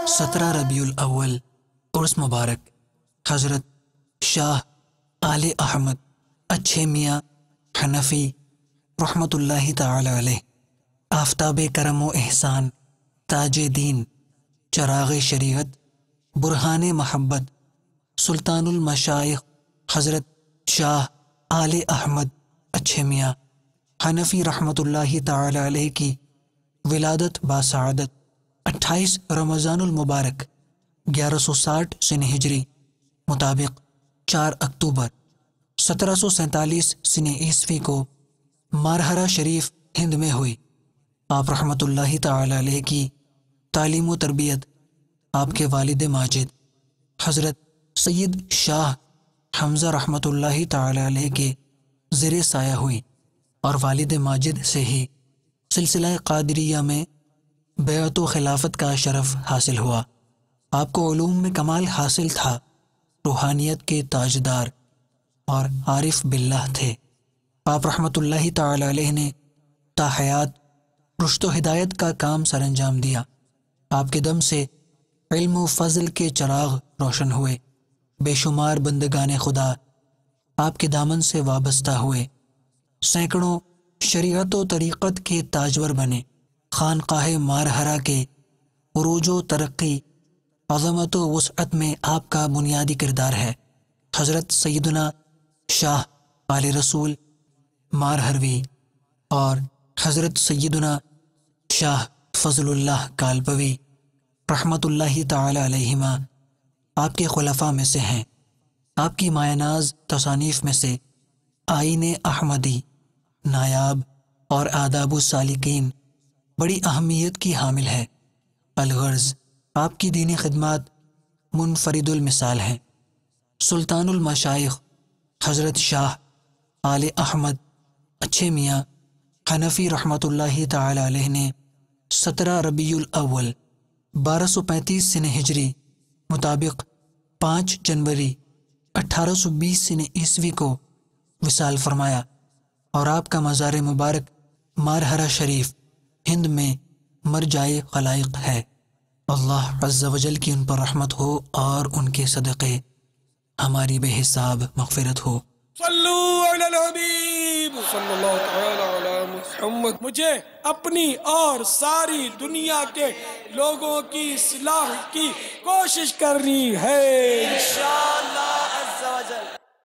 17 ربیع الاول عرس مبارک حضرت شاہ آل احمد اچھے میاں حنفی رحمۃ اللہ تعالی علیہ، آفتاب کرم و احسان، تاج دین، چراغ شریعت، برہان محبت، سلطان المشائخ حضرت شاہ آل احمد اچھے میاں حنفی رحمۃ اللہ تعالی علیہ کی ولادت باسعادت 28 رمضان المبارک 1160 سن ہجری مطابق 4 اکتوبر 1747 سن عیسوی کو مارہرہ شریف ہند میں ہوئی۔ آپ رحمۃ اللہ تعالی علیہ کی تعلیم و تربیت آپ کے والد ماجد حضرت سید شاہ حمزہ رحمۃ اللہ تعالی علیہ کے زیر سایہ ہوئی، اور والد ماجد سے ہی سلسلہ قادریہ میں بیعت و خلافت کا شرف حاصل ہوا۔ آپ کو علوم میں کمال حاصل تھا، روحانیت کے تاجدار اور عارف باللہ تھے۔ آپ رحمۃ اللہ تعالی علیہ نے تا حیات رشد و ہدایت کا کام سر انجام دیا۔ آپ کے دم سے علم و فضل کے چراغ روشن ہوئے، بے شمار بندگان خدا آپ کے دامن سے وابستہ ہوئے، سینکڑوں شریعت و طریقت کے تاجور بنے۔ خانقاہ مارہرہ کے عروج و ترقی، عظمت و وسعت میں آپ کا بنیادی کردار ہے۔ حضرت سیدنا شاہ آل رسول مارہروی اور حضرت سیدنا شاہ فضل اللہ کالپوی رحمۃ اللہ تعالی علیہما آپ کے خلفاء میں سے ہیں۔ آپ کی مایہ ناز تصانیف میں سے آئین احمدی، نایاب اور آداب السالکین بڑی اہمیت کی حامل ہے۔ الغرض آپ کی دینی خدمات منفرد المثال ہیں۔ سلطان المشائخ حضرت شاہ آل احمد اچھے میاں حنفی رحمۃ اللہ تعالی علیہ نے 17 ربیع الاول 1235 سن ہجری مطابق 5 جنوری 1820 سن عیسوی کو وصال فرمایا، اور آپ کا مزار مبارک مارہرہ شریف ہند میں مرجع خلائق ہے۔ اللہ عز و جل کی ان پر رحمت ہو اور ان کے صدقے ہماری بے حساب مغفرت ہو۔ صلو علی الحبیب صلی اللہ تعالی علی محمد۔ مجھے اپنی اور ساری دنیا کے لوگوں کی اصلاح کی کوشش کرنی ہے۔